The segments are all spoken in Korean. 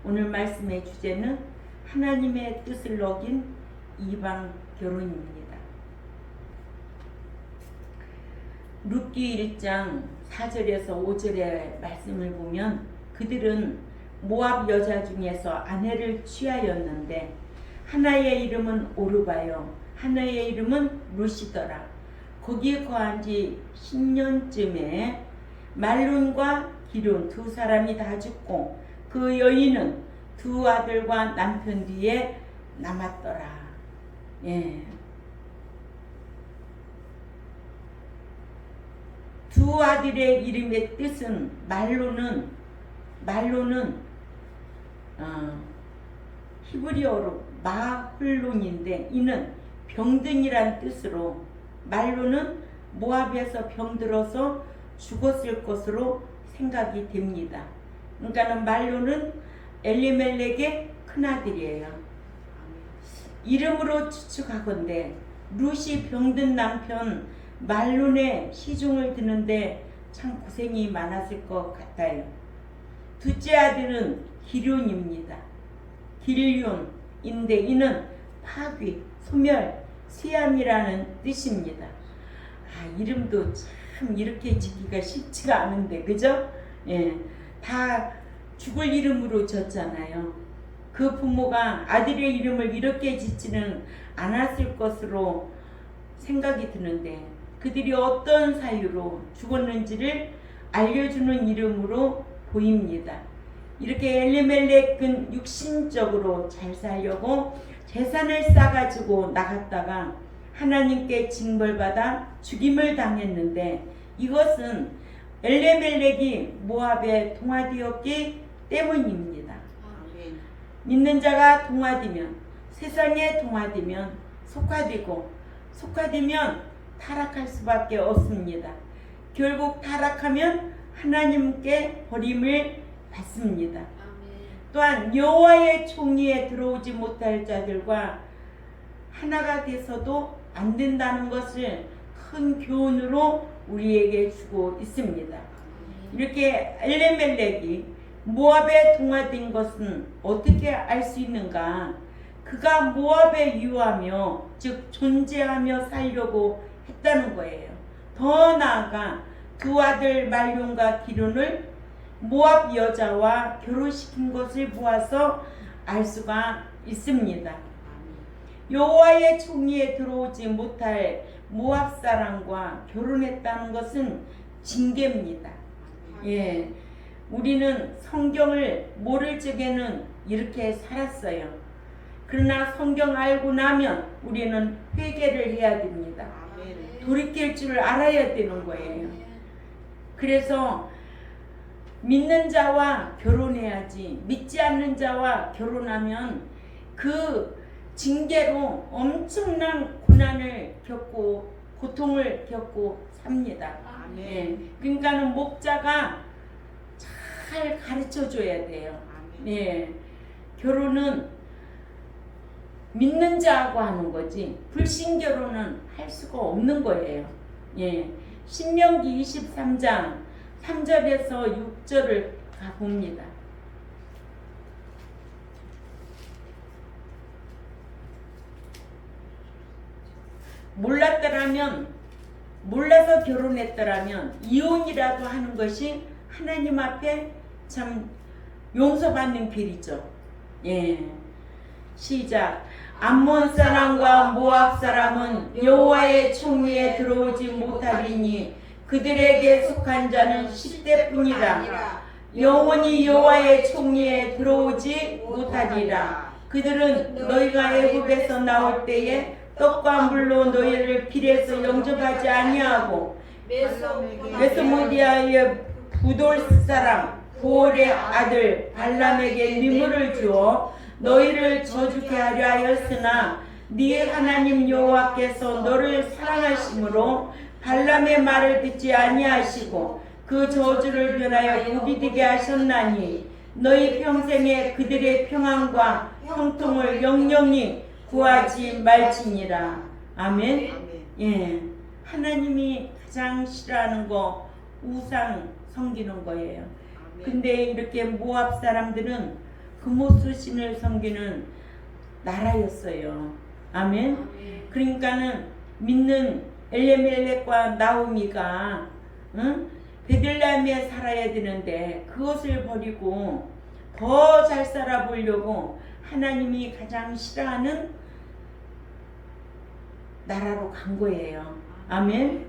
오늘 말씀의 주제는 하나님의 뜻을 어긴 이방 결혼입니다. 룻기 1장 4절에서 5절의 말씀을 보면 그들은 모압 여자 중에서 아내를 취하였는데 하나의 이름은 오르바요 하나의 이름은 룻이더라. 거기에 거한 지 10년쯤에 말룬과 기륜 두 사람이 다 죽고 그 여인은 두 아들과 남편 뒤에 남았더라. 예. 두 아들의 이름의 뜻은 말로는 히브리어로 마훌론인데 이는 병든이란 뜻으로 말로는 모압에서 병들어서 죽었을 것으로 생각이 됩니다. 그러니까 말로는 엘리멜렉의 큰아들이에요. 이름으로 추측하건대 룻이 병든 남편 말론의 시중을 드는데 참 고생이 많았을 것 같아요. 둘째 아들은 기륜입니다. 기륜인데 이는 파귀, 소멸, 시암이라는 뜻입니다. 이름도 참 이렇게 짓기가 쉽지가 않은데 그죠? 예, 다 죽을 이름으로 졌잖아요. 그 부모가 아들의 이름을 이렇게 짓지는 않았을 것으로 생각이 드는데 그들이 어떤 사유로 죽었는지를 알려주는 이름으로 보입니다. 이렇게 엘리멜렉은 육신적으로 잘 살려고 재산을 싸가지고 나갔다가 하나님께 징벌받아 죽임을 당했는데 이것은 엘리멜렉이 모압에 동화되었기 때문입니다. 믿는 자가 동화되면 세상에 동화되면 속화되면 타락할 수밖에 없습니다. 결국 타락하면 하나님께 버림을 받습니다. 또한 여호와의 총리에 들어오지 못할 자들과 하나가 돼서도 안 된다는 것을 큰 교훈으로 우리에게 주고 있습니다. 이렇게 엘리멜렉이 모압에 동화된 것은 어떻게 알 수 있는가? 그가 모압에 유하며 즉 존재하며 살려고 했다는 거예요. 더 나아가 두 아들 말론과 기륜을 모압 여자와 결혼시킨 것을 보아서 알 수가 있습니다. 여호와의 총리에 들어오지 못할 모압 사람과 결혼했다는 것은 징계입니다. 예, 우리는 성경을 모를 적에는 이렇게 살았어요. 그러나 성경 알고 나면 우리는 회개를 해야 됩니다. 돌이킬 줄 알아야 되는 거예요. 그래서 믿는 자와 결혼해야지 믿지 않는 자와 결혼하면 그 징계로 엄청난 고난을 겪고 고통을 겪고 삽니다. 예. 그러니까는 목자가 잘 가르쳐 줘야 돼요. 예. 결혼은 믿는 자하고 하는 거지 불신 결혼은 할 수가 없는 거예요. 예. 신명기 23장 3절에서 6절을 가봅니다. 몰라서 결혼했더라면 이혼이라도 하는 것이 하나님 앞에 참 용서받는 길이죠. 예. 시작. 암몬 사람과 모압 사람은 여호와의 총리에 들어오지 못하리니 그들에게 속한 자는 10대뿐이라. 영원히 여호와의 총리에 들어오지 못하리라. 그들은 너희가 애굽에서 나올 때에 떡과 물로 너희를 길에서 영접하지 아니하고 메소포타미아의 부돌 사람 부올의 아들 발람에게 뇌물을 주어 너희를 저주케 하려 하였으나 네 하나님 여호와께서 너를 사랑하심으로 발람의 말을 듣지 아니하시고 그 저주를 변하여 복이 되게 하셨나니 너희 평생에 그들의 평안과 형통을 영영히 구하지 말지니라. 아멘. 예, 하나님이 가장 싫어하는 거 우상 섬기는 거예요. 근데 이렇게 모압 사람들은 금오수신을 섬기는 나라였어요. 아멘. 아멘. 그러니까는 믿는 엘레멜렉과 나오미가 베들레헴에 살아야 되는데 그것을 버리고 더 잘 살아보려고 하나님이 가장 싫어하는 나라로 간 거예요. 아멘.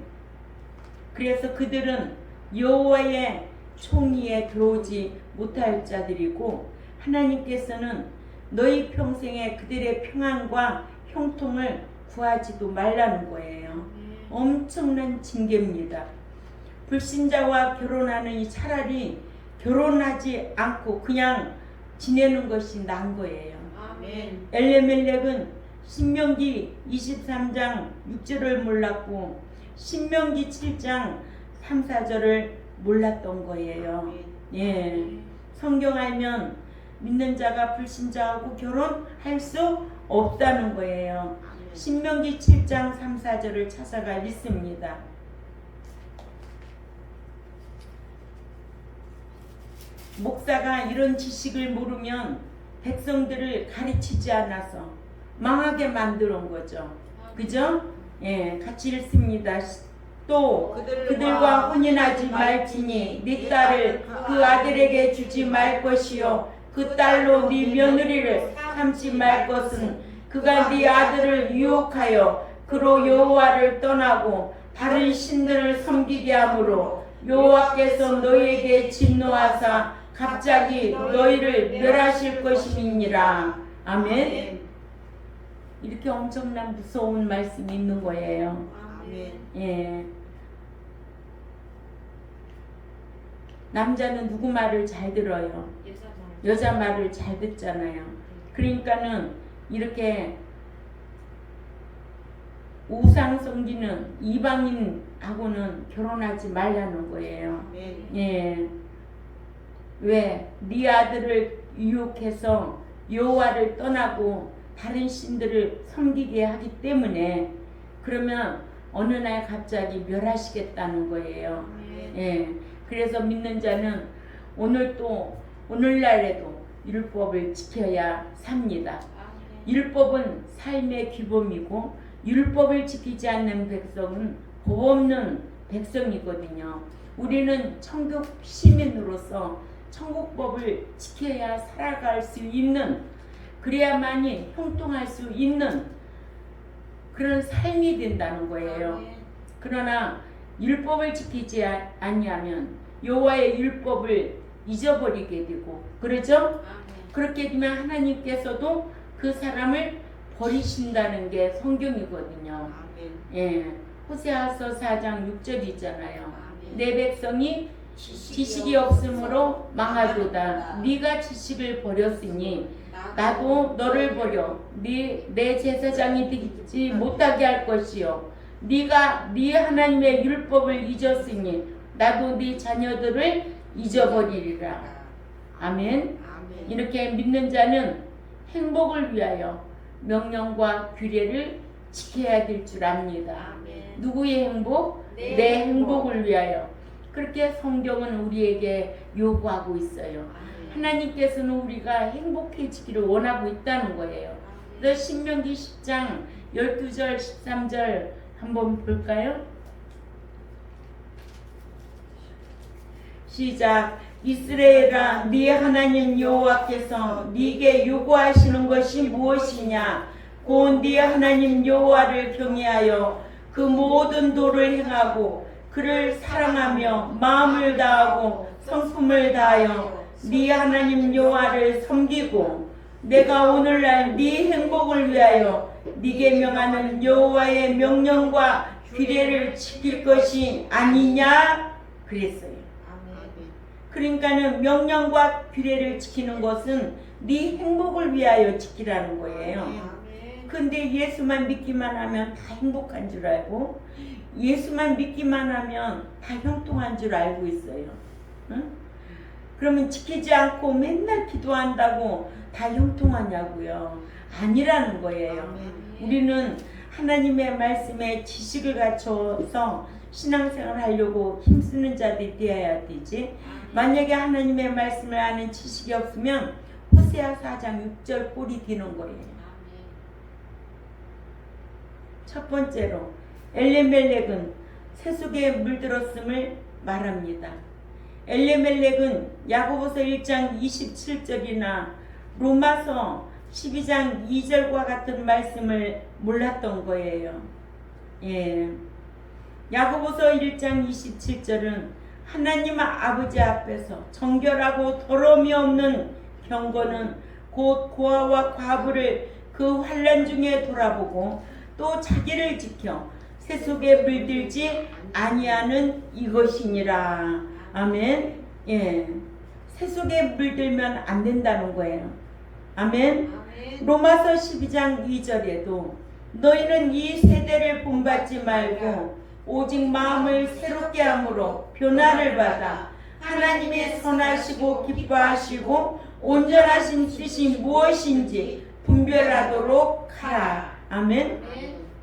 그래서 그들은 여호와의 총리에 들어오지 못할 자들이고 하나님께서는 너희 평생에 그들의 평안과 형통을 구하지도 말라는 거예요. 엄청난 징계입니다. 불신자와 결혼하느니 차라리 결혼하지 않고 그냥 지내는 것이 나은 거예요. 아멘. 엘레멜렉은 신명기 23장 6절을 몰랐고 신명기 7장 3, 4절을 몰랐던 거예요. 예. 성경 알면 믿는 자가 불신자하고 결혼할 수 없다는 거예요. 신명기 7장 3, 4절을 찾아가 읽습니다. 목사가 이런 지식을 모르면 백성들을 가르치지 않아서 망하게 만드는 거죠. 그죠? 예, 같이 읽습니다. 또 그들과 혼인하지 말지니 네 딸을 그 아들에게 주지 말 것이요 그 딸로 네 며느리를 삼지 말 것은 그가 네 아들을 유혹하여 그로 여호와를 떠나고 다른 신들을 섬기게 하므로 여호와께서 너희에게 진노하사 갑자기 너희를 멸하실 것임이니라. 아멘. 이렇게 엄청난 무서운 말씀이 있는 거예요. 아멘. 예. 남자는 누구 말을 잘 들어요? 여자 말을 잘 듣잖아요. 그러니까는 이렇게 우상 섬기는 이방인하고는 결혼하지 말라는 거예요. 예. 왜? 네 아들을 유혹해서 여호와를 떠나고 다른 신들을 섬기게 하기 때문에 그러면 어느 날 갑자기 멸하시겠다는 거예요. 예. 그래서 믿는 자는 오늘날에도 율법을 지켜야 삽니다. 율법은 삶의 규범이고 율법을 지키지 않는 백성은 법 없는 백성이거든요. 우리는 천국 시민으로서 천국법을 지켜야 살아갈 수 있는, 그래야만이 형통할 수 있는 그런 삶이 된다는 거예요. 그러나 율법을 지키지 아니하면 여호와의 율법을 잊어버리게 되고 그러죠? 그렇게 되면 하나님께서도 그 사람을 버리신다는 게 성경이거든요. 예, 호세아서 4장 6절이잖아요. 내 백성이 지식이 없으므로 망하도다. 네가 지식을 버렸으니 나도 너를 버려 내 제사장이 되지 못하게 할 것이요 네가 네 하나님의 율법을 잊었으니 나도 네 자녀들을 잊어버리리라. 아멘. 이렇게 믿는 자는 행복을 위하여 명령과 규례를 지켜야 될 줄 압니다. 누구의 행복? 내 행복을 위하여. 그렇게 성경은 우리에게 요구하고 있어요. 하나님께서는 우리가 행복해지기를 원하고 있다는 거예요. 그래서 신명기 10장 12절 13절 한번 볼까요? 시작. 이스라엘아, 네 하나님 여호와께서 네게 요구하시는 것이 무엇이냐? 곧 네 하나님 여호와를 경외하여 그 모든 도를 행하고 그를 사랑하며 마음을 다하고 성품을 다하여 네 하나님 여호와를 섬기고 내가 오늘날 네 행복을 위하여 네게 명하는 여호와의 명령과 규례를 지킬 것이 아니냐 그랬어요. 그러니까는 명령과 규례를 지키는 것은 네 행복을 위하여 지키라는 거예요. 근데 예수만 믿기만 하면 다 행복한 줄 알고 예수만 믿기만 하면 다 형통한 줄 알고 있어요. 응? 그러면 지키지 않고 맨날 기도한다고 다 형통하냐고요. 아니라는 거예요. 우리는 하나님의 말씀에 지식을 갖춰서 신앙생활 하려고 힘쓰는 자들이 되어야 되지. 만약에 하나님의 말씀을 아는 지식이 없으면 호세아 4장 6절 꼴이 되는 거예요. 첫 번째로 엘레멜렉은 세속에 물들었음을 말합니다. 엘레멜렉은 야고보서 1장 27절이나 로마서 12장 2절과 같은 말씀을 몰랐던 거예요. 예. 야고보서 1장 27절은 하나님 아버지 앞에서 정결하고 더러움이 없는 경건은 곧 고아와 과부를 그 환난 중에 돌아보고 또 자기를 지켜 세속에 물들지 아니하는 이것이니라. 아멘. 예. 세속에 물들면 안 된다는 거예요. 아멘. 로마서 12장 2절에도 너희는 이 세대를 본받지 말고 오직 마음을 새롭게 함으로 변화를 받아 하나님의 선하시고 기뻐하시고 온전하신 뜻이 무엇인지 분별하도록 하라. 아멘.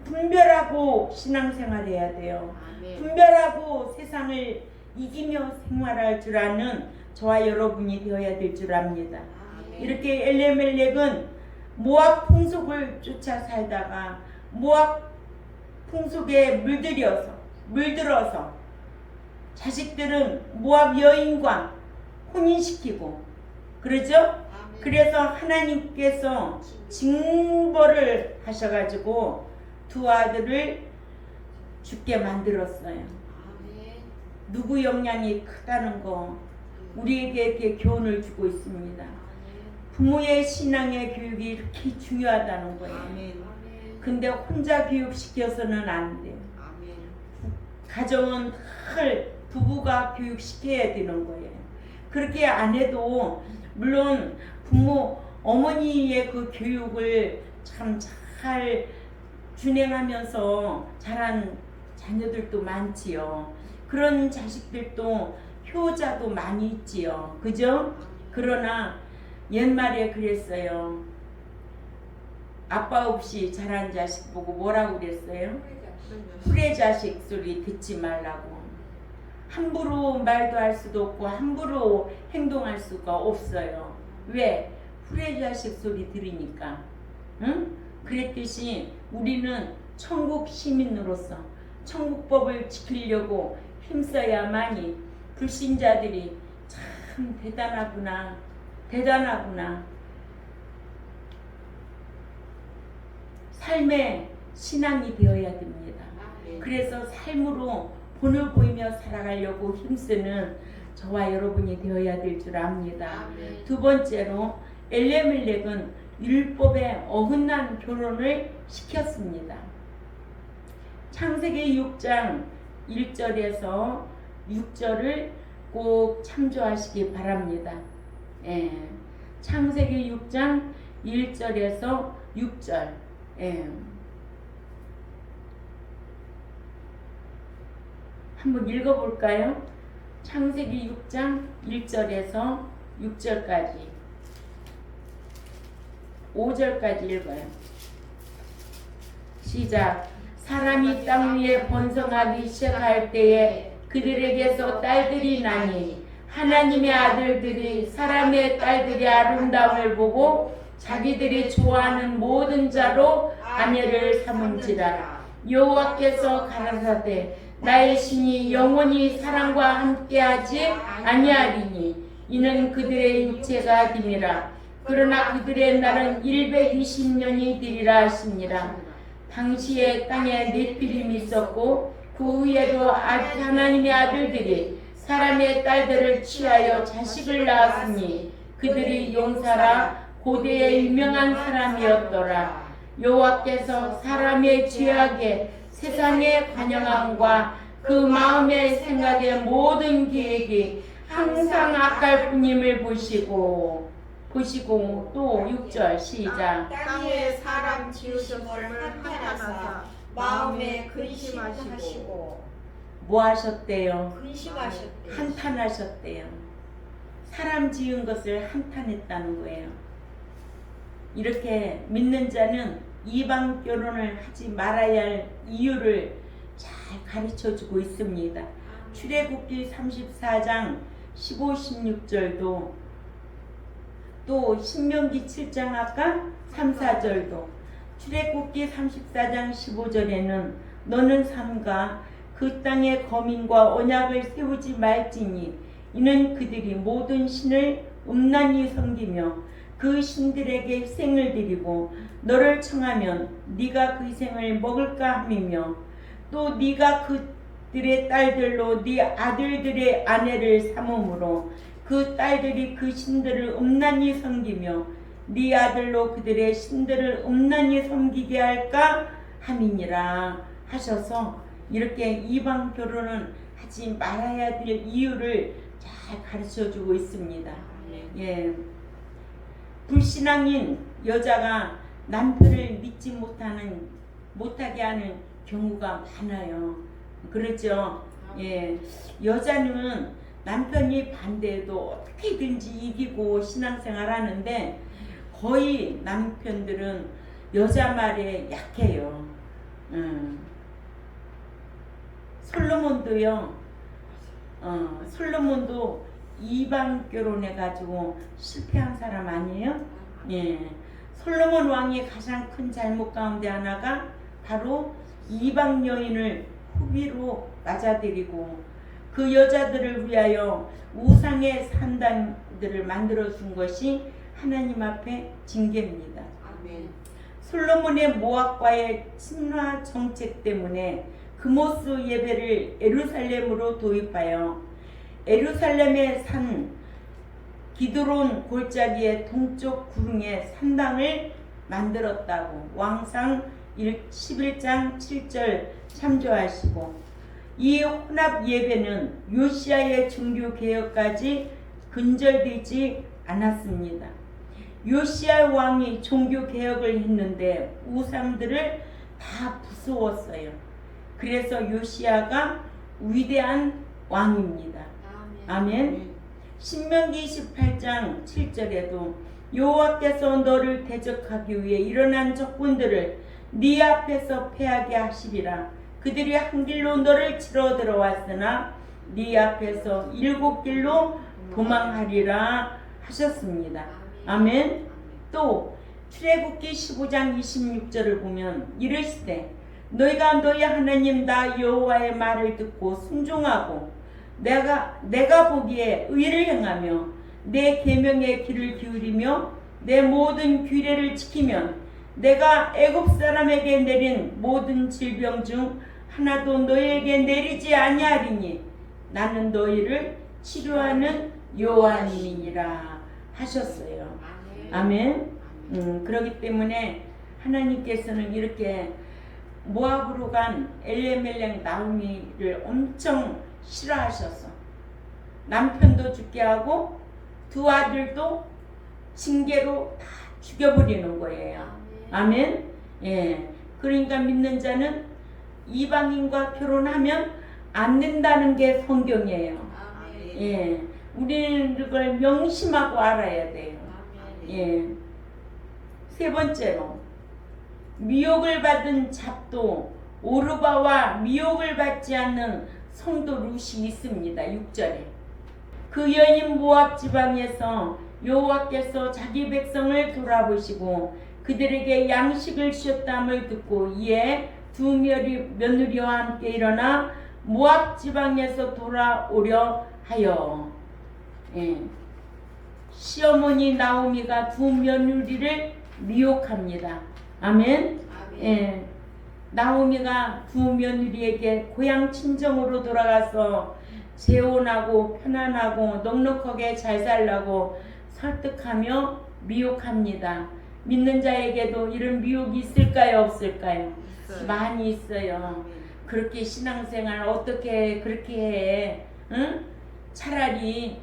분별하고 신앙생활 해야 돼요. 분별하고 세상을 이기며 생활할 줄 아는 저와 여러분이 되어야 될 줄 압니다. 이렇게 엘레멜렉은 모압 풍속을 쫓아 살다가 모압 풍속에 물들어서 자식들은 모압 여인과 혼인시키고 그러죠? 그래서 하나님께서 징벌을 하셔가지고 두 아들을 죽게 만들었어요. 누구 영향이 크다는 거 우리에게 이렇게 교훈을 주고 있습니다. 부모의 신앙의 교육이 이렇게 중요하다는 거예요. 근데 혼자 교육시켜서는 안 돼요. 가정은 늘 부부가 교육시켜야 되는 거예요. 그렇게 안 해도 물론 부모 어머니의 그 교육을 참 잘 준행하면서 자란 자녀들도 많지요. 그런 자식들도 효자도 많이 있지요. 그죠? 그러나 옛말에 그랬어요. 아빠 없이 자란 자식 보고 뭐라고 그랬어요? 후레자식 소리 듣지 말라고. 함부로 말도 할 수도 없고 함부로 행동할 수가 없어요. 왜? 후레자식 소리 들으니까. 응? 그랬듯이 우리는 천국 시민으로서 천국법을 지키려고 힘써야만이 불신자들이 참 대단하구나. 삶의 신앙이 되어야 됩니다. 그래서 삶으로 본을 보이며 살아가려고 힘쓰는 저와 여러분이 되어야 될 줄 압니다. 두 번째로 엘레멜렉은 율법에 어긋난 결혼을 시켰습니다. 창세기 6장 1절에서 6절을 꼭 참조하시기 바랍니다. 예. 창세기 6장 1절에서 6절. 예. 한번 읽어볼까요? 창세기 6장 1절에서 6절까지 5절까지 읽어요. 시작. 사람이 땅 위에 번성하기 시작할 때에 그들에게서 딸들이 나니 하나님의 아들들이 사람의 딸들의 아름다움을 보고 자기들이 좋아하는 모든 자로 아내를 삼은지라. 여호와께서 가라사대 나의 신이 영원히 사람과 함께하지 아니하리니 이는 그들의 육체가 됨이라. 그러나 그들의 날은 120년이 되리라 하시니라. 당시에 땅에 네피림이 있었고 그 후에도 하나님의 아들들이 사람의 딸들을 취하여 자식을 낳았으니 그들이 용사라 고대의 유명한 사람이었더라. 여호와께서 사람의 죄악에 세상의 관영함과 그 마음의 생각의 모든 계획이 항상 악할 뿐임을 보시고 또 6절 시작. 땅 위에 사람 지으셨음을 한탄하사 마음에 근심하시고 뭐 하셨대요? 근심하셨대요. 한탄하셨대요. 사람 지은 것을 한탄했다는 거예요. 이렇게 믿는 자는 이방 결혼을 하지 말아야 할 이유를 잘 가르쳐 주고 있습니다. 출애굽기 34장 15, 16절도 또 신명기 7장 아까 3, 4절도 출애굽기 34장 15절에는 너는 삼가 그 땅에 거민과 언약을 세우지 말지니 이는 그들이 모든 신을 음란히 섬기며 그 신들에게 희생을 드리고 너를 청하면 네가 그 희생을 먹을까 함이며 또 네가 그들의 딸들로 네 아들들의 아내를 삼음으로 그 딸들이 그 신들을 음란히 섬기며 네 아들로 그들의 신들을 음란히 섬기게 할까 함이니라 하셔서 이렇게 이방 결혼은 하지 말아야 될 이유를 잘 가르쳐주고 있습니다. 예, 불신앙인 여자가 남편을 믿지 못하게 하는 경우가 많아요. 그렇죠? 예, 여자는 남편이 반대해도 어떻게든지 이기고 신앙생활 하는데 거의 남편들은 여자 말에 약해요. 솔로몬도 이방 결혼해가지고 실패한 사람 아니에요? 예. 솔로몬 왕의 가장 큰 잘못 가운데 하나가 바로 이방 여인을 후비로 맞아들이고 그 여자들을 위하여 우상의 산당들을 만들어 준 것이 하나님 앞에 징계입니다. 아멘. 솔로몬의 모압과의 친화 정책 때문에 금오스 예배를 예루살렘으로 도입하여 예루살렘의 산 기드론 골짜기의 동쪽 구릉에 산당을 만들었다고 왕상 11장 7절 참조하시고 이 혼합 예배는 요시야의 종교 개혁까지 근절되지 않았습니다. 요시야 왕이 종교 개혁을 했는데 우상들을 다 부수었어요. 그래서 요시야가 위대한 왕입니다. 아멘. 신명기 28장 7절에도 여호와께서 너를 대적하기 위해 일어난 적군들을 네 앞에서 패하게 하시리라. 그들이 한 길로 너를 치러 들어왔으나 네 앞에서 7길로 도망하리라 하셨습니다. 아멘. 또 출애굽기 15장 26절을 보면 이르시되 너희가 너희 하나님 나 여호와의 말을 듣고 순종하고 내가 보기에 의를 행하며 내 계명에 귀를 기울이며 내 모든 규례를 지키면 내가 애굽 사람에게 내린 모든 질병 중 하나도 너희에게 내리지 아니하리니 나는 너희를 치료하는 여호와님이니라 하셨어요. 아멘. 그렇기 때문에 하나님께서는 이렇게 모압으로 간 엘레멜렉 나오미를 엄청 싫어하셔서 남편도 죽게 하고 두 아들도 징계로 다 죽여버리는 거예요. 아멘. 예. 그러니까 믿는 자는 이방인과 결혼하면 안 된다는 게 성경이에요. 예. 우리는 그걸 명심하고 알아야 돼요. 예. 세 번째로 미혹을 받은 잡도 오르바와 미혹을 받지 않는 성도 룻이 있습니다. 6절에 그 여인 모압 지방에서 여호와께서 자기 백성을 돌아보시고 그들에게 양식을 주셨다함을 듣고 이에 두 며느리와 함께 일어나 모압 지방에서 돌아오려 하여 시어머니 나오미가 두 며느리를 미혹합니다. 아멘. 나오미가 두 며느리에게 고향 친정으로 돌아가서 재혼하고 편안하고 넉넉하게 잘 살라고 설득하며 미혹합니다. 믿는 자에게도 이런 미혹이 있을까요? 없을까요? 많이 있어요. 그렇게 신앙생활 어떻게 그렇게 해? 응? 차라리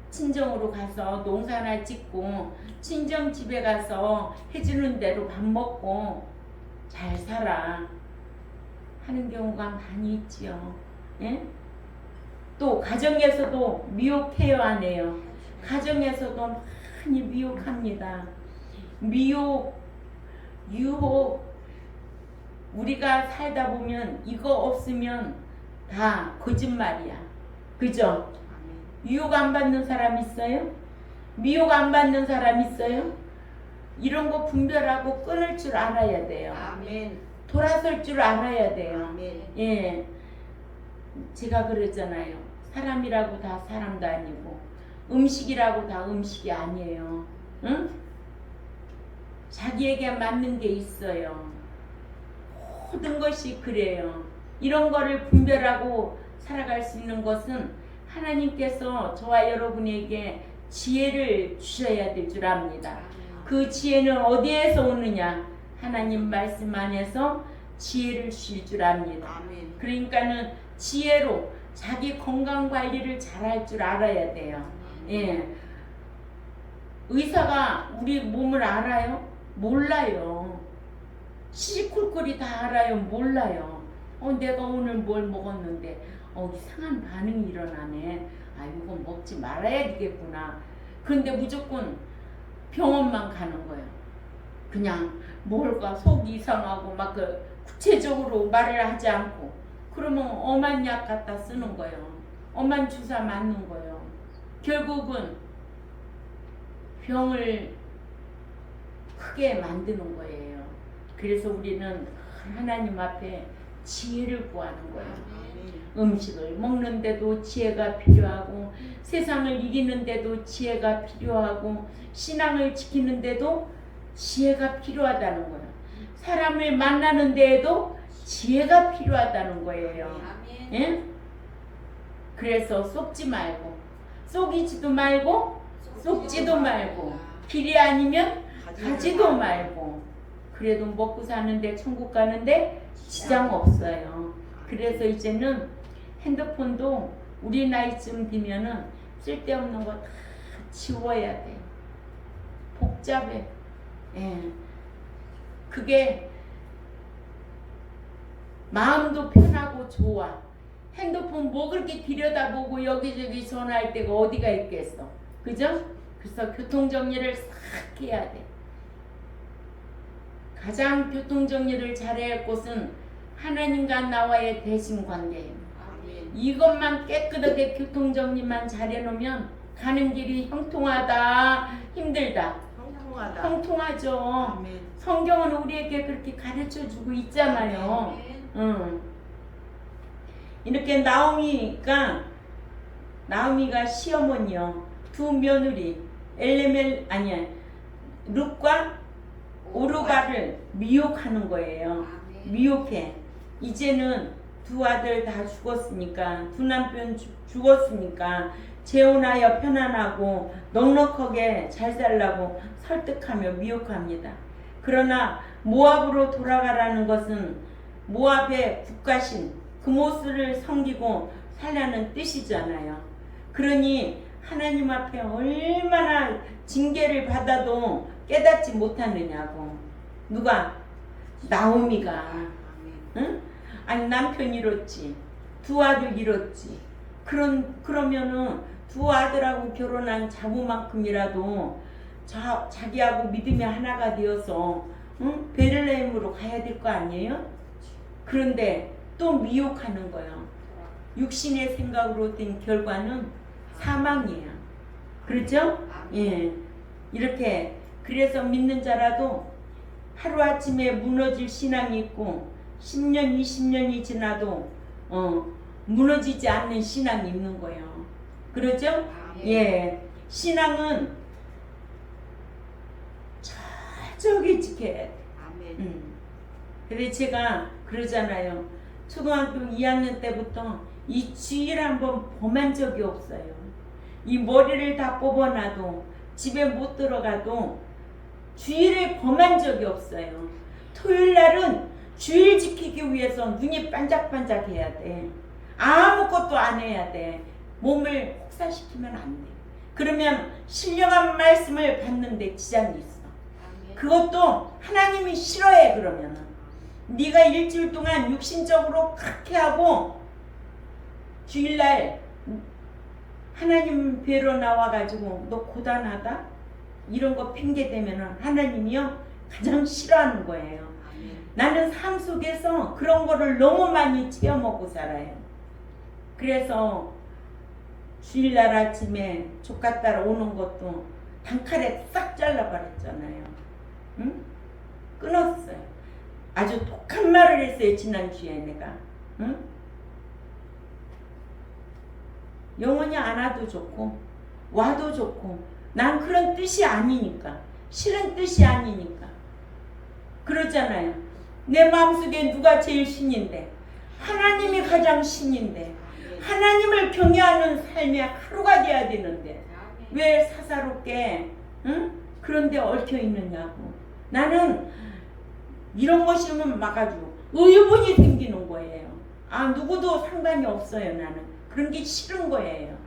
친정으로 가서 농사나 짓고 친정 집에 가서 해주는 대로 밥 먹고 잘 살아 하는 경우가 많이 있지요. 예? 또 가정에서도 미혹해요, 안 해요? 가정에서도 많이 미혹합니다. 미혹, 유혹, 우리가 살다 보면 이거 없으면 다 거짓말이야. 그죠? 유혹 안 받는 사람 있어요? 미혹 안 받는 사람 있어요? 이런 거 분별하고 끊을 줄 알아야 돼요. 아멘. 돌아설 줄 알아야 돼요. 아멘. 예, 제가 그랬잖아요. 사람이라고 다 사람도 아니고 음식이라고 다 음식이 아니에요. 응? 자기에게 맞는 게 있어요. 모든 것이 그래요. 이런 거를 분별하고 살아갈 수 있는 것은 하나님께서 저와 여러분에게 지혜를 주셔야 될 줄 압니다. 그 지혜는 어디에서 오느냐? 하나님 말씀 안에서 지혜를 주실 줄 압니다. 아멘. 그러니까는 지혜로 자기 건강 관리를 잘할 줄 알아야 돼요. 예. 의사가 우리 몸을 알아요? 몰라요. 시시콜콜이 다 알아요? 몰라요. 내가 오늘 뭘 먹었는데 이상한 반응이 일어나네. 이건 먹지 말아야 되겠구나. 그런데 무조건 병원만 가는 거예요. 그냥 뭘까 속이 이상하고 막 구체적으로 말을 하지 않고 그러면 엄한 약 갖다 쓰는 거예요. 엄한 주사 맞는 거예요. 결국은 병을 크게 만드는 거예요. 그래서 우리는 하나님 앞에 지혜를 구하는 거예요. 음식을 먹는데도 지혜가 필요하고 세상을 이기는데도 지혜가 필요하고 신앙을 지키는데도 지혜가 필요하다는 거예요. 사람을 만나는 데에도 지혜가 필요하다는 거예요. 예? 그래서 속지 말고 속이지도 말고 속지도 말고 길이 아니면 가지도 말고 그래도 먹고 사는데 천국 가는데 지장 없어요. 그래서 이제는 핸드폰도 우리 나이쯤 되면은 쓸데없는 거 다 지워야 돼. 복잡해. 예. 그게 마음도 편하고 좋아. 핸드폰 뭐 그렇게 들여다보고 여기저기 전화할 데가 어디가 있겠어. 그죠? 그래서 교통정리를 싹 해야 돼. 가장 교통정리를 잘해야 할 곳은 하나님과 나와의 대신관계예요. 이것만 깨끗하게 교통정리만 잘해놓으면 가는 길이 형통하다, 힘들다. 형통하죠. 아멘. 성경은 우리에게 그렇게 가르쳐주고 있잖아요. 이렇게 나오미가 시어머니요. 두 며느리 룻과 오르가를 미혹하는 거예요. 미혹해. 이제는 두 아들 다 죽었으니까 두 남편 죽었으니까 재혼하여 편안하고 넉넉하게 잘 살라고 설득하며 미혹합니다. 그러나 모압으로 돌아가라는 것은 모압의 국가신 그모스를 섬기고 살라는 뜻이잖아요. 그러니 하나님 앞에 얼마나 징계를 받아도 깨닫지 못하느냐고. 누가? 나오미가. 응? 아니 남편 잃었지. 두 아들 잃었지. 그러면은 두 아들하고 결혼한 자부만큼이라도 자기하고 믿음이 하나가 되어서 베들레헴으로 가야 될 거 아니에요? 그런데 또 미혹하는 거예요. 육신의 생각으로 된 결과는 사망이에요. 그렇죠? 예. 이렇게 그래서 믿는 자라도 하루아침에 무너질 신앙이 있고 10년, 20년이 지나도 무너지지 않는 신앙이 있는 거예요. 그렇죠? 예. 신앙은 철저하게 지켜야 돼. 그래서 제가 그러잖아요. 초등학교 2학년 때부터 이 주일 한번 범한 적이 없어요. 이 머리를 다 뽑아놔도 집에 못 들어가도 주일을 범한 적이 없어요. 토요일 날은 주일 지키기 위해서 눈이 반짝반짝 해야 돼. 아무것도 안 해야 돼. 몸을 혹사시키면 안 돼. 그러면 신령한 말씀을 받는데 지장이 있어. 그것도 하나님이 싫어해. 그러면은 네가 일주일 동안 육신적으로 그렇게 하고 주일날 하나님 뵈러 나와가지고 너 고단하다? 이런 거 핑계 대면은 하나님이요 가장 싫어하는 거예요. 나는 삶 속에서 그런 거를 너무 많이 체험하고 살아요. 그래서 주일날 아침에 조카 따라 오는 것도 단칼에 싹 잘라버렸잖아요. 응? 끊었어요. 아주 독한 말을 했어요. 지난주에 내가. 응? 영원히 안 와도 좋고 와도 좋고 난 그런 뜻이 아니니까. 싫은 뜻이 아니니까. 그러잖아요. 내 마음속에 누가 제일 신인데? 하나님이 가장 신인데 하나님을 경외하는 삶의 하루가 돼야 되는데 왜 사사롭게 그런데 얽혀 있느냐고. 나는 이런 것이면 막아주고 의문이 생기는 거예요. 아, 누구도 상관이 없어요. 나는 그런 게 싫은 거예요.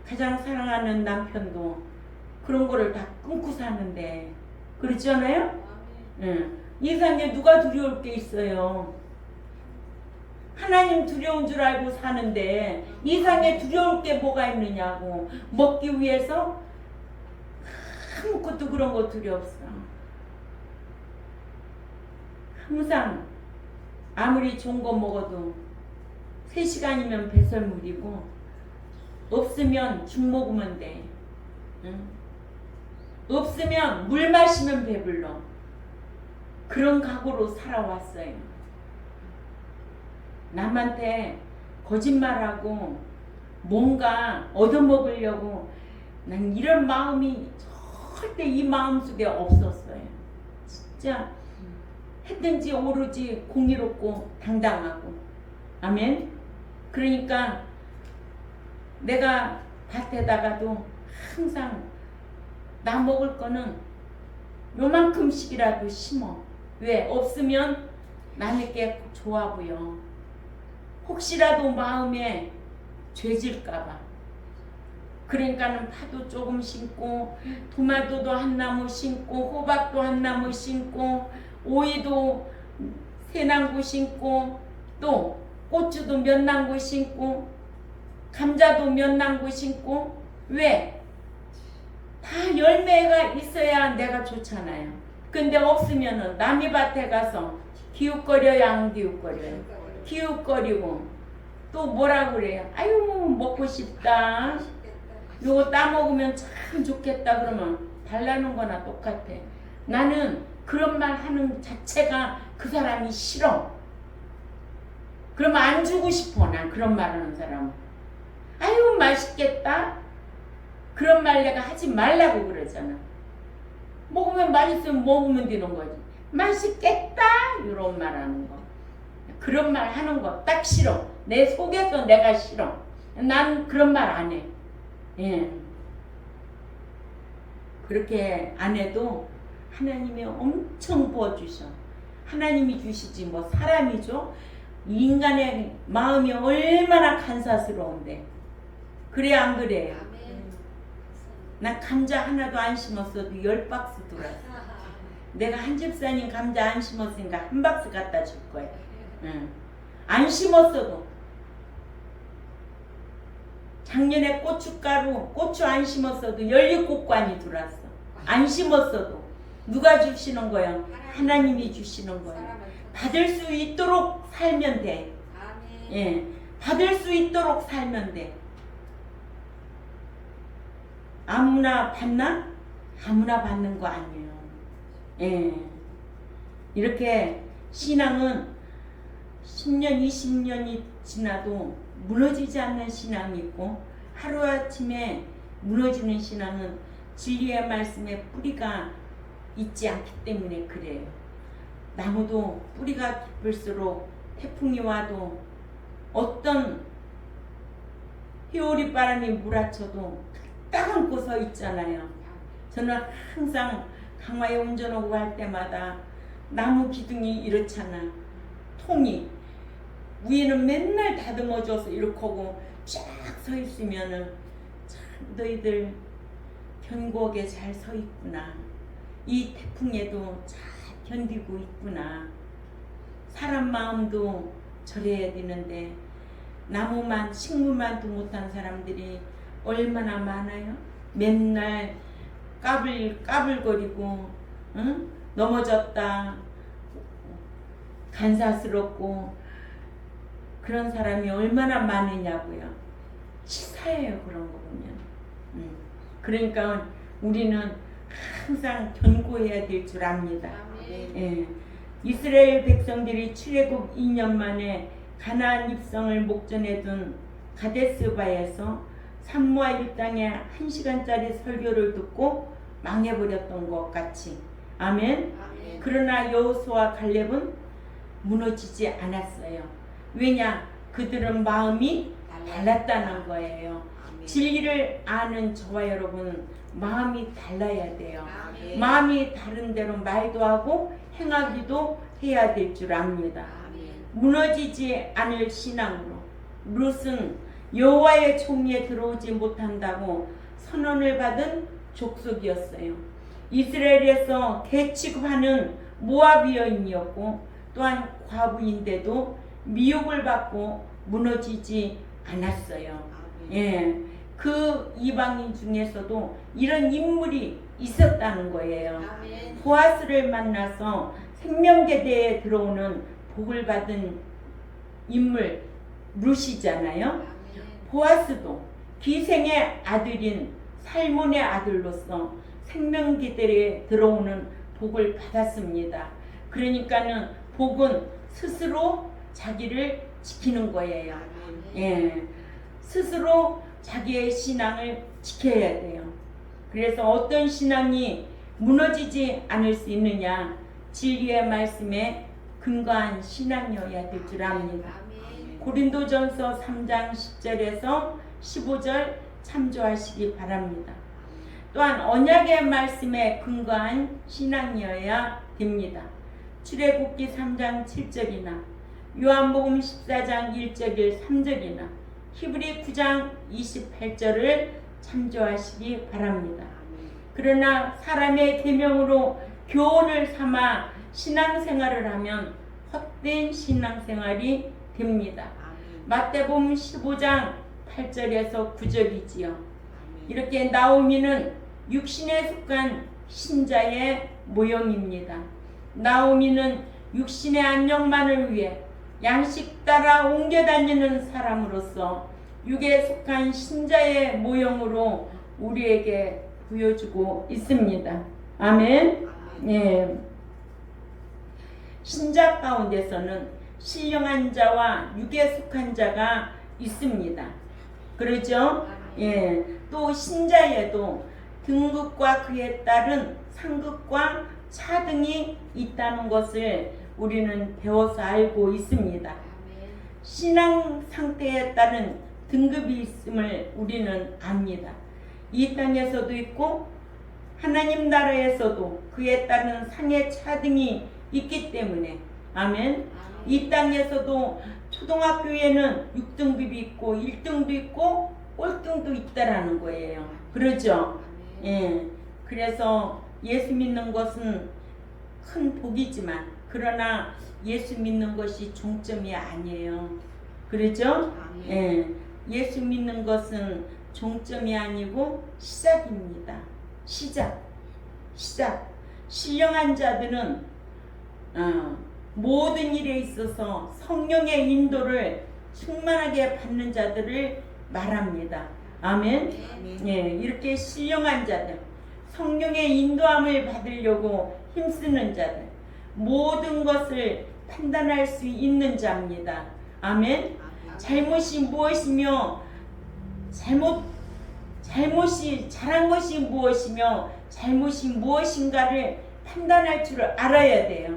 가장 사랑하는 남편도 그런 거를 다 끊고 사는데 그렇잖아요. 이 세상에 누가 두려울 게 있어요. 하나님 두려운 줄 알고 사는데 이 세상에 두려울 게 뭐가 있느냐고. 먹기 위해서 아무것도 그런 거 두려웠어. 항상 아무리 좋은 거 먹어도 3시간이면 배설물이고 없으면 죽 먹으면 돼. 응? 없으면 물 마시면 배불러. 그런 각오로 살아왔어요. 남한테 거짓말하고 뭔가 얻어먹으려고 난 이런 마음이 절대 이 마음속에 없었어요. 진짜 했든지 오로지 공의롭고 당당하고. 아멘. 그러니까 내가 밭에다가도 항상 나 먹을 거는 요만큼씩이라도 심어. 왜? 없으면 남에게 좋아 보여. 혹시라도 마음에 죄질까봐. 그러니까는 파도 조금 심고 토마토도 한 나무 심고 호박도 한 나무 심고 오이도 3나무 심고 또 고추도 몇 나무 심고 감자도 몇 나무 심고. 왜? 다 열매가 있어야 내가 좋잖아요. 근데 없으면은 남의 밭에 가서 기웃거려요, 안 기웃거려요? 기웃거리고 또 뭐라 그래요? 아유 먹고 싶다. 요거 따먹으면 참 좋겠다. 그러면 달라는 거나 똑같아. 나는 그런 말 하는 자체가 그 사람이 싫어. 그러면 안 주고 싶어. 난 그런 말 하는 사람은. 아유 맛있겠다. 그런 말 내가 하지 말라고 그러잖아. 먹으면 맛있으면 먹으면 되는 거지. 맛있겠다 이런 말 하는 거. 그런 말 하는 거 딱 싫어. 내 속에서 내가 싫어. 난 그런 말 안 해. 예. 그렇게 안 해도 하나님이 엄청 부어주셔. 하나님이 주시지 뭐 사람이 줘. 인간의 마음이 얼마나 간사스러운데. 그래 안 그래요? 나 감자 하나도 안 심었어도 10박스 들어왔어. 내가 한 집사님 감자 안 심었으니까 1박스 갖다 줄 거야. 응. 안 심었어도. 작년에 고춧가루, 고추 안 심었어도 17곡관이 들어왔어. 안 심었어도. 누가 주시는 거야? 하나님이 주시는 거야. 받을 수 있도록 살면 돼. 예, 받을 수 있도록 살면 돼. 아무나 받나? 아무나 받는 거 아니에요. 예. 이렇게 신앙은 10년, 20년이 지나도 무너지지 않는 신앙이 있고 하루아침에 무너지는 신앙은 진리의 말씀에 뿌리가 있지 않기 때문에 그래요. 나무도 뿌리가 깊을수록 태풍이 와도 어떤 희오리 바람이 몰아쳐도 딱 안고 서 있잖아요. 저는 항상 강화에 운전하고 할 때마다 나무 기둥이 이렇잖아. 통이 위에는 맨날 다듬어줘서 이렇게 하고 쫙 서 있으면은 참 너희들 견고하게 잘 서 있구나. 이 태풍에도 잘 견디고 있구나. 사람 마음도 저래야 되는데 나무만 식물만도 못한 사람들이 얼마나 많아요? 맨날 까불거리고 응? 넘어졌다 간사스럽고 그런 사람이 얼마나 많으냐고요. 치사해요 그런 거 보면. 그러니까 우리는 항상 견고해야 될 줄 압니다. 아멘. 예. 이스라엘 백성들이 출애굽 2년 만에 가나안 입성을 목전에 둔 가데스바에서 산모아 땅에 1시간짜리 설교를 듣고 망해버렸던 것 같이. 아멘. 아멘. 그러나 여호수아 갈렙은 무너지지 않았어요. 왜냐? 그들은 마음이 달랐다는 거예요. 아멘. 진리를 아는 저와 여러분은 마음이 달라야 돼요. 아멘. 마음이 다른 대로 말도 하고 행하기도 해야 될 줄 압니다. 아멘. 무너지지 않을 신앙으로 룻은 여호와의 총리에 들어오지 못한다고 선언을 받은 족속이었어요. 이스라엘에서 개취급하는 모압 여인이었고 또한 과부인데도 미혹을 받고 무너지지 않았어요. 아멘. 예, 그 이방인 중에서도 이런 인물이 있었다는 거예요. 아멘. 보아스를 만나서 생명계대에 들어오는 복을 받은 인물 룻이잖아요. 아멘. 보아스도 기생의 아들인 살몬의 아들로서 생명계대에 들어오는 복을 받았습니다. 그러니까는 복은 스스로 자기를 지키는 거예요. 아멘. 예, 스스로 자기의 신앙을 지켜야 돼요. 그래서 어떤 신앙이 무너지지 않을 수 있느냐? 진리의 말씀에 근거한 신앙이어야 될 줄 압니다. 아멘. 고린도전서 3장 10절에서 15절 참조하시기 바랍니다. 또한 언약의 말씀에 근거한 신앙이어야 됩니다. 출애굽기 3장 7절이나 요한복음 14장 1절 3절이나 히브리 9장 28절을 참조하시기 바랍니다. 그러나 사람의 계명으로 교훈을 삼아 신앙생활을 하면 헛된 신앙생활이 됩니다. 마태복음 15장 8절에서 9절이지요. 이렇게 나오미는 육신에 속한 신자의 모형입니다. 나오미는 육신의 안녕만을 위해 양식 따라 옮겨 다니는 사람으로서 육에 속한 신자의 모형으로 우리에게 보여주고 있습니다. 아멘. 예. 신자 가운데서는 신령한 자와 육에 속한 자가 있습니다. 그러죠? 예. 또 신자에도 등급과 그에 따른 상급과 차등이 있다는 것을 우리는 배워서 알고 있습니다. 신앙 상태에 따른 등급이 있음을 우리는 압니다. 이 땅에서도 있고 하나님 나라에서도 그에 따른 상의 차등이 있기 때문에 아멘. 이 땅에서도 초등학교에는 6등급이 있고 1등도 있고 꼴등도 있다라는 거예요. 그러죠? 예. 그래서 예수 믿는 것은 큰 복이지만 그러나 예수 믿는 것이 종점이 아니에요. 그러죠? 예. 예수 믿는 것은 종점이 아니고 시작입니다. 시작. 신령한 자들은 모든 일에 있어서 성령의 인도를 충만하게 받는 자들을 말합니다. 아멘. 예, 이렇게 신령한 자들, 성령의 인도함을 받으려고 힘쓰는 자들, 모든 것을 판단할 수 있는 자입니다. 아멘. 잘못이 무엇이며 잘못이 잘한 것이 무엇이며 잘못이 무엇인가를 판단할 줄 알아야 돼요.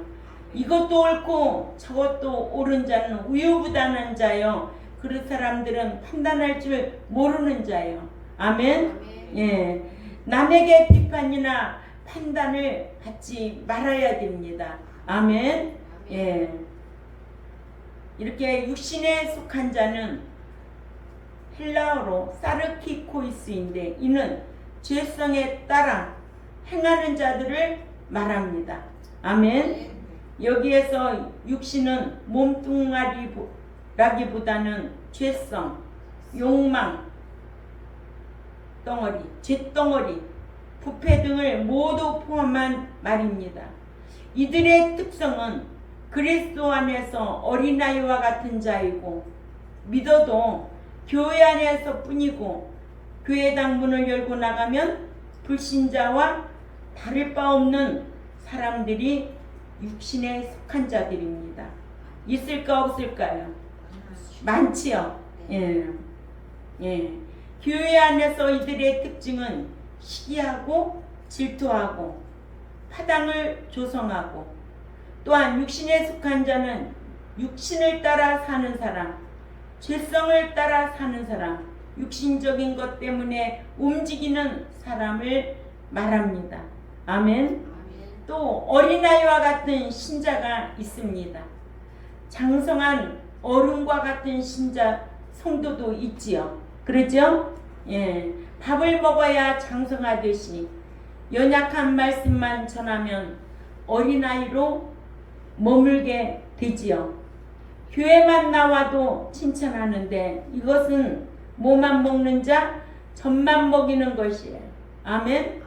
이것도 옳고 저것도 옳은 자는 우유부단한 자요. 그 사람들은 판단할 줄 모르는 자요. 아멘. 예, 남에게 비판이나 판단을 받지 말아야 됩니다. 아멘. 예, 이렇게 육신에 속한 자는 헬라어로 사르키코이스인데 이는 죄성에 따라 행하는 자들을 말합니다. 아멘. 여기에서 육신은 몸뚱아리라기보다는 죄성, 욕망 덩어리, 죄덩어리, 부패 등을 모두 포함한 말입니다. 이들의 특성은 그리스도 안에서 어린아이와 같은 자이고 믿어도 교회 안에서 뿐이고 교회당 문을 열고 나가면 불신자와 다를 바 없는 사람들이 육신에 속한 자들입니다. 있을까 없을까요? 많지요. 예. 예. 교회 안에서 이들의 특징은 시기하고 질투하고 파당을 조성하고, 또한 육신에 속한 자는 육신을 따라 사는 사람, 죄성을 따라 사는 사람, 육신적인 것 때문에 움직이는 사람을 말합니다. 아멘. 또 어린아이와 같은 신자가 있습니다. 장성한 어른과 같은 신자 성도도 있지요. 그렇죠? 예. 밥을 먹어야 장성하듯이 연약한 말씀만 전하면 어린아이로 머물게 되지요. 교회만 나와도 칭찬하는데 이것은 뭐만 먹는 자, 젖만 먹이는 것이에요. 아멘.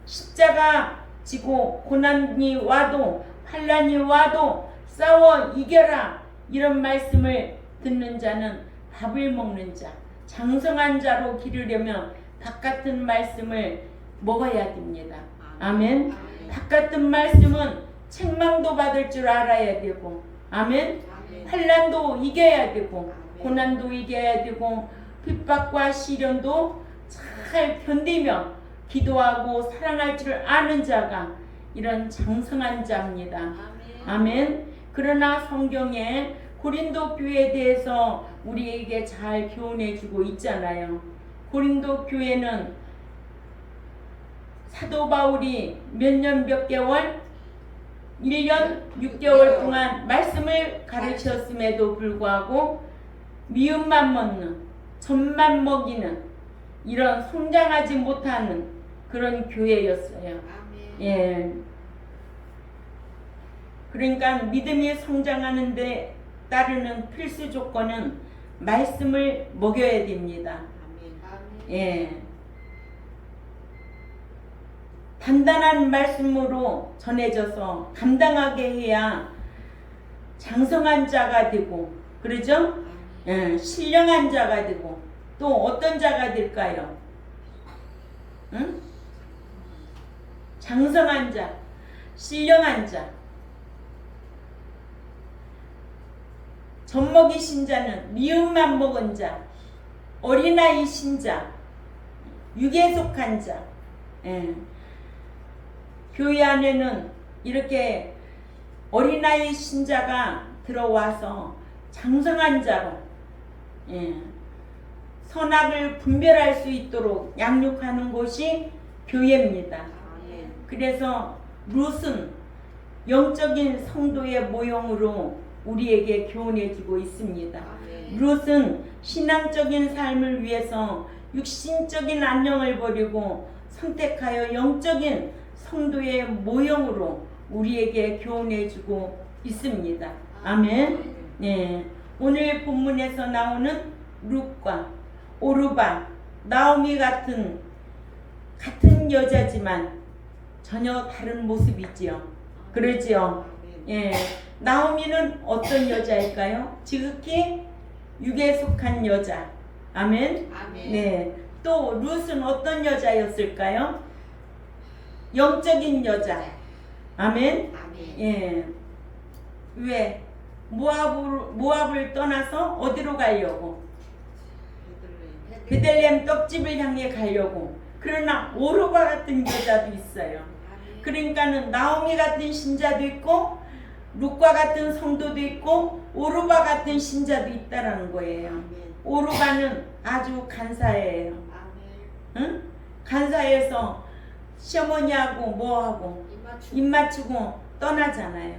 십자가 지고 고난이 와도 환난이 와도 싸워 이겨라, 이런 말씀을 듣는 자는 밥을 먹는 자, 장성한 자로 기르려면 밥 같은 말씀을 먹어야 됩니다. 아멘. 밥 같은 말씀은 책망도 받을 줄 알아야 되고, 아멘. 환난도 이겨야 되고, 고난도 이겨야 되고, 핍박과 시련도 잘 견디며 기도하고 사랑할 줄 아는 자가 이런 장성한 자입니다. 아멘. 그러나 성경에 고린도 교회에 대해서 우리에게 잘 교훈해 주고 있잖아요. 고린도 교회는 사도 바울이 몇 년 몇 개월, 1년 6개월 동안 말씀을 가르쳤음에도 불구하고 미움만 먹는, 젖만 먹이는 이런 성장하지 못하는 그런 교회였어요. 예. 그러니까 믿음이 성장하는 데 따르는 필수 조건은 말씀을 먹여야 됩니다. 예. 단단한 말씀으로 전해져서 감당하게 해야 장성한 자가 되고, 그러죠? 예, 신령한 자가 되고, 또 어떤 자가 될까요? 응? 장성한 자, 신령한 자. 젖먹이 신자는 미움만 먹은 자, 어린아이 신자, 육에 속한 자. 예. 교회 안에는 이렇게 어린아이 신자가 들어와서 장성한 자로, 예, 선악을 분별할 수 있도록 양육하는 곳이 교회입니다. 그래서 룻은 영적인 성도의 모형으로 우리에게 교훈해주고 있습니다. 룻은 신앙적인 삶을 위해서 육신적인 안녕을 버리고 선택하여 영적인 성도의 모형으로 우리에게 교훈해주고 있습니다. 아멘. 네. 오늘 본문에서 나오는 룻과 오르바, 나오미 같은 여자지만 전혀 다른 모습이지요. 그러지요. 예. 나오미는 어떤 여자일까요? 지극히 육에 속한 여자. 아멘. 네. 또 룻은 어떤 여자였을까요? 영적인 여자. 아멘. 예. 왜? 모압을 떠나서 어디로 가려고? 베들레헴 떡집을 향해 가려고. 그러나 오르바 같은 여자도 있어요. 그러니까는 나오미 같은 신자도 있고, 룻과 같은 성도도 있고, 오르바 같은 신자도 있다라는 거예요. 오르바는 아주 간사해요. 응? 간사해서 시어머니하고 뭐하고 입 맞추고 떠나잖아요.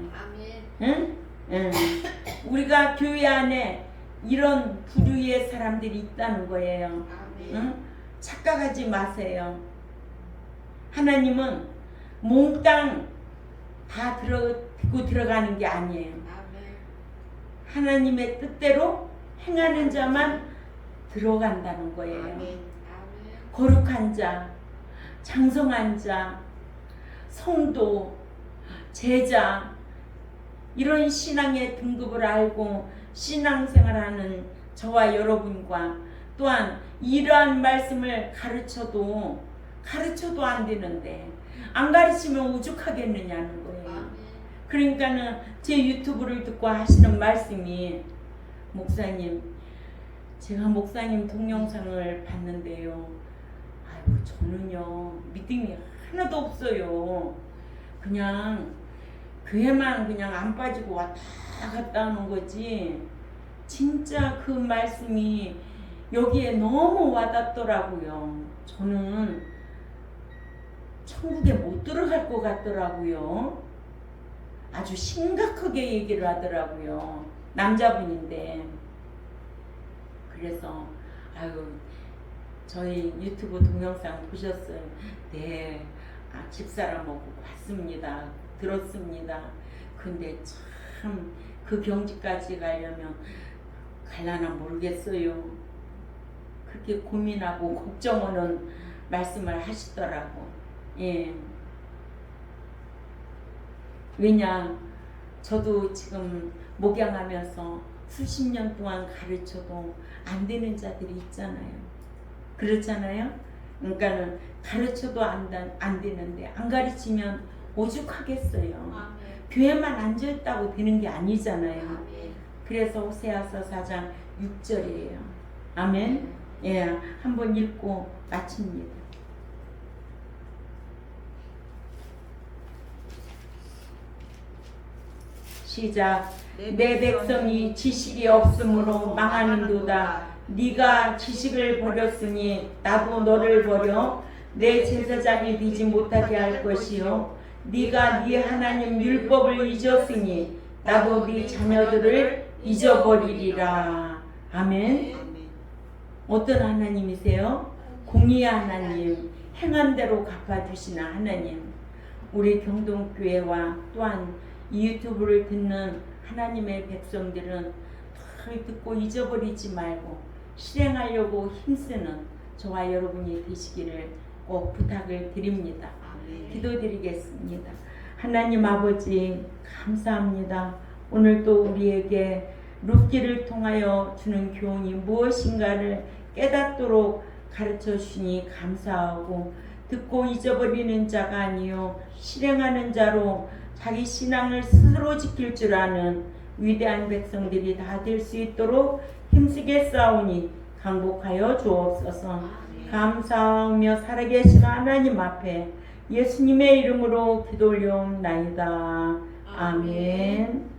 응? 응. 우리가 교회 안에 이런 부류의 사람들이 있다는 거예요. 응? 착각하지 마세요. 하나님은 몽땅 다 듣고 들어가는 게 아니에요. 하나님의 뜻대로 행하는 자만 들어간다는 거예요. 거룩한 자, 장성한 자, 성도, 제자, 이런 신앙의 등급을 알고 신앙생활하는 저와 여러분과, 또한 이러한 말씀을 가르쳐도 안 되는데 안 가르치면 오죽하겠느냐는 거예요. 아멘. 그러니까는 제 유튜브를 듣고 하시는 말씀이 목사님, 제가 목사님 동영상을 봤는데요. 아이고 저는요 믿음이 하나도 없어요. 그냥 교회만 그냥 안 빠지고 왔다 갔다 하는 거지. 진짜 그 말씀이 여기에 너무 와닿더라고요. 저는 천국에 못 들어갈 것 같더라고요. 아주 심각하게 얘기를 하더라고요. 남자분인데. 그래서 아유 저희 유튜브 동영상 보셨어요? 네, 집사람하고 봤습니다. 들었습니다. 근데 참 그 경지까지 가려면 갈라나 모르겠어요. 그렇게 고민하고 걱정하는 말씀을 하시더라고. 예. 왜냐, 저도 지금 목양하면서 수십 년 동안 가르쳐도 안 되는 자들이 있잖아요. 그렇잖아요? 그러니까는 가르쳐도 안 되는데 안 가르치면 오죽하겠어요. 아멘. 교회만 앉아있다고 되는 게 아니잖아요. 아멘. 그래서 호세아서 4장 6절이에요. 아멘. 예, 한번 읽고 마칩니다. 시작. 내 백성이 지식이 없으므로 망하는도다. 네가 지식을 버렸으니 나도 너를 버려 내 제사장이 되지 못하게 할 것이요. 네가 네 하나님 율법을 잊었으니 나도 네 자녀들을 잊어버리리라. 아멘. 어떤 하나님이세요? 공의의 하나님, 행한 대로 갚아주시는 하나님. 우리 경동교회와 또한 이 유튜브를 듣는 하나님의 백성들은 듣고 잊어버리지 말고 실행하려고 힘쓰는 저와 여러분이 되시기를 꼭 부탁을 드립니다. 기도드리겠습니다. 하나님 아버지 감사합니다. 오늘도 우리에게 룻기를 통하여 주는 교훈이 무엇인가를 깨닫도록 가르쳐 주시니 감사하고 듣고 잊어버리는 자가 아니요 실행하는 자로 자기 신앙을 스스로 지킬 줄 아는 위대한 백성들이 다 될 수 있도록 힘쓰게 싸우니 강복하여 주옵소서. 감사하며 살아계신 하나님 앞에 예수님의 이름으로 기도 올려옵나이다. 아멘.